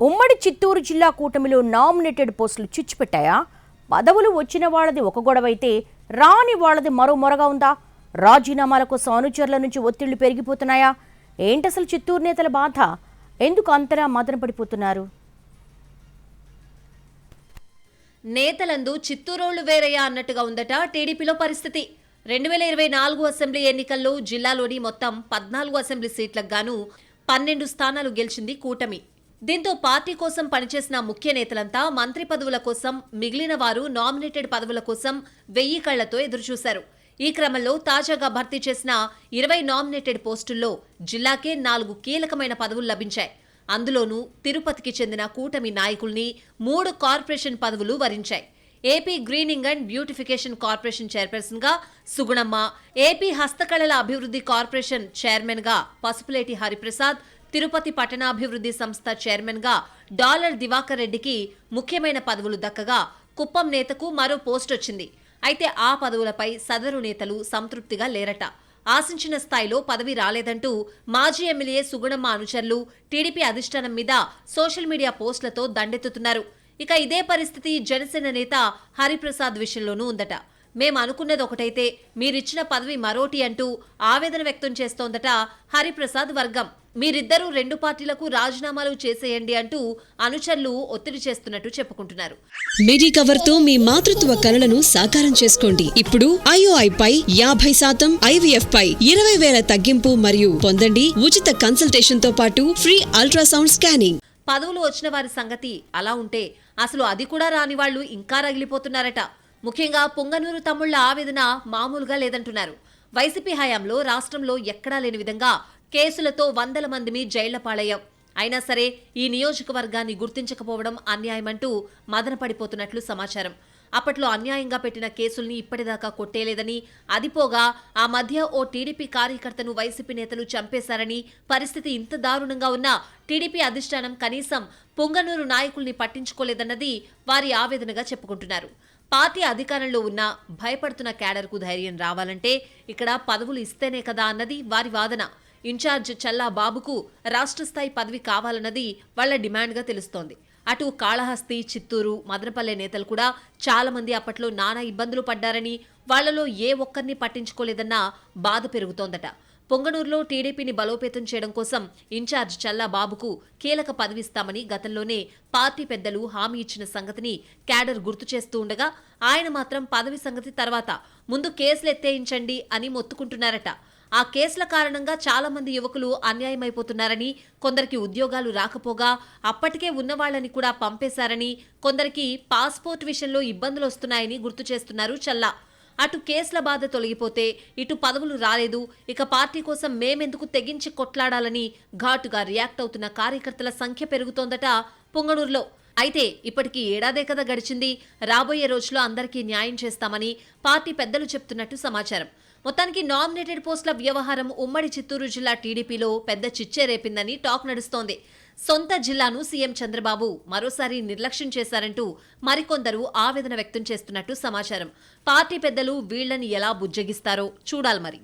ఉమ్మడి చిత్తూరు జిల్లా కూటమిలో నామినేటెడ్ పోస్టులు చిచ్చుపెట్టాయా? పదవులు వచ్చిన వాళ్ళది ఒక గొడవైతే రాని వాళ్ళది మరో మొరగా ఉందా? రాజీనామాల కోసం అనుచరుల నుంచి ఒత్తిళ్లు పెరిగిపోతున్నాయా? ఏంటసలు చిత్తూరు నేతల బాధ? ఎందుకు అంతలా మదన పడిపోతున్నారు? నేతలందు చిత్తూరోళ్లు వేరయ్యా అన్నట్టుగా ఉందట టీడీపీలో పరిస్థితి. 2024 అసెంబ్లీ ఎన్నికల్లో జిల్లాలోని మొత్తం 14 అసెంబ్లీ సీట్లకు గాను 12 స్థానాలు గెలిచింది కూటమి. దీంతో పార్టీ కోసం పనిచేసిన ముఖ్య నేతలంతా మంత్రి పదవుల కోసం, మిగిలిన వారు నామినేటెడ్ పదవుల కోసం 1000 కళ్లతో ఎదురుచూశారు. ఈ క్రమంలో తాజాగా భర్తీ చేసిన 20 నామినేటెడ్ పోస్టుల్లో జిల్లాకే 4 కీలకమైన పదవులు లభించాయి. అందులోనూ తిరుపతికి చెందిన కూటమి నాయకుల్ని 3 కార్పొరేషన్ పదవులు వరించాయి. AP greening and beautification corporation chairperson గా సుగుణమ్మ, ఏపీ హస్తకళల అభివృద్ధి కార్పొరేషన్ చైర్మన్ గా పసుపులేటి హరిప్రసాద్, తిరుపతి పట్టణాభివృద్ధి సంస్థ చైర్మన్ గా డాలర్ దివాకర్ రెడ్డికి ముఖ్యమైన పదవులు దక్కగా కుప్పం నేతకు మరో పోస్ట్ వచ్చింది. అయితే ఆ పదవులపై సదరు నేతలు సంతృప్తిగా లేరట. ఆశించిన స్థాయిలో పదవి రాలేదంటూ మాజీ ఎమ్మెల్యే సుగుణమ్మ అనుచరులు టీడీపీ అధిష్టానం మీద సోషల్ మీడియా పోస్టులతో దండెత్తుతున్నారు. ఇక ఇదే పరిస్థితి జనసేన నేత హరిప్రసాద్ విషయంలోనూ ఉందట. మేం అనుకున్నది ఒకటైతే మీరిచ్చిన పదవి మరోటి అంటూ ఆవేదన వ్యక్తం చేస్తోందట హరిప్రసాద్ వర్గం. మీరిద్దరూ 2 పార్టీలకు రాజీనామాలు చేసేయండి అంటూ అనుచరులు ఒత్తిడి చేస్తున్నట్టు చెప్పుకుంటున్నారు. మిడి కవర్ తో మీ మాతృత్వ కలలను సాకారం చేసుకోండి. ఇప్పుడు IOI పై 50% IVF పై 20,000 తగ్గింపు మరియు పొందండి ఉచిత కన్సల్టేషన్ తో పాటు ఫ్రీ అల్ట్రాసౌండ్ స్కానింగ్. పదవులు వచ్చిన వారి సంగతి అలా ఉంటే అసలు అది కూడా రాని వాళ్లు ఇంకా రగిలిపోతున్నారట. ముఖ్యంగా పొంగనూరు తమ్ముళ్ల ఆవేదన మామూలుగా లేదంటున్నారు. వైసీపీ హయాంలో రాష్ట్రంలో ఎక్కడా లేని విధంగా కేసులతో 100 మందిని జైళ్ల పాలయ్యాం. అయినా సరే ఈ నియోజకవర్గాన్ని గుర్తించకపోవడం అన్యాయమంటూ మదన పడిపోతున్నట్లు సమాచారం. అప్పట్లో అన్యాయంగా పెట్టిన కేసుల్ని ఇప్పటిదాకా కొట్టేలేదని, అదిపోగా ఆ మధ్య ఓ టీడీపీ కార్యకర్తను వైసీపీ నేతలు చంపేశారని, పరిస్థితి ఇంత దారుణంగా ఉన్నా టీడీపీ అధిష్టానం కనీసం పొంగనూరు నాయకుల్ని పట్టించుకోలేదన్నది వారి ఆవేదనగా చెప్పుకుంటున్నారు. పార్టీ అధికారంలో ఉన్నా భయపడుతున్న క్యాడర్కు ధైర్యం రావాలంటే ఇక్కడ పదవులు ఇస్తేనే కదా అన్నది వారి వాదన. ఇన్ఛార్జ్ చల్లా బాబుకు రాష్ట్ర స్థాయి పదవి కావాలన్నది వాళ్ల డిమాండ్గా తెలుస్తోంది. అటు కాళహస్తి, చిత్తూరు, మదనపల్లె నేతలు కూడా చాలా మంది అప్పట్లో నానా ఇబ్బందులు పడ్డారని, వాళ్లలో ఏ ఒక్కరిని పట్టించుకోలేదన్న బాధ పెరుగుతోందట. పొంగనూరులో టీడీపీని బలోపేతం చేయడం కోసం ఇన్ఛార్జ్ చల్లా బాబుకు కీలక పదవిస్తామని గతంలోనే పార్టీ పెద్దలు హామీ ఇచ్చిన సంగతిని క్యాడర్ గుర్తు చేస్తూ ఉండగా, ఆయన మాత్రం పదవి సంగతి తర్వాత ముందు కేసులు ఎత్తేయించండి అని మొత్తుకుంటున్నారట. ఆ కేసుల కారణంగా చాలా మంది యువకులు అన్యాయమైపోతున్నారని, కొందరికి ఉద్యోగాలు రాకపోగా అప్పటికే ఉన్నవాళ్లని కూడా పంపేశారని, కొందరికి పాస్పోర్ట్ విషయంలో ఇబ్బందులు వస్తున్నాయని గుర్తు చేస్తున్నారు చల్లా. అటు కేసుల బాధ తొలగిపోతే ఇటు పదవులు రాలేదు, ఇక పార్టీ కోసం మేమెందుకు తెగించి కొట్లాడాలని ఘాటుగా రియాక్ట్ అవుతున్న కార్యకర్తల సంఖ్య పెరుగుతోందట పొంగనూరులో. అయితే ఇప్పటికీ ఏడాదే కదా గడిచింది. రాబోయే రోజుల్లో అందరికీ న్యాయం చేస్తామని పార్టీ పెద్దలు చెప్తున్నట్టు సమాచారం. మొత్తానికి నామినేటెడ్ పోస్టుల వ్యవహారం ఉమ్మడి చిత్తూరు జిల్లా టీడీపీలో పెద్ద చిచ్చే రేపిందని టాక్ నడుస్తోంది. సొంత జిల్లాను సీఎం చంద్రబాబు మరోసారి నిర్లక్ష్యం చేశారంటూ మరికొందరు ఆవేదన వ్యక్తం చేస్తున్నట్టు సమాచారం. పార్టీ పెద్దలు వీళ్లని ఎలా బుజ్జగిస్తారో చూడాలి మరి.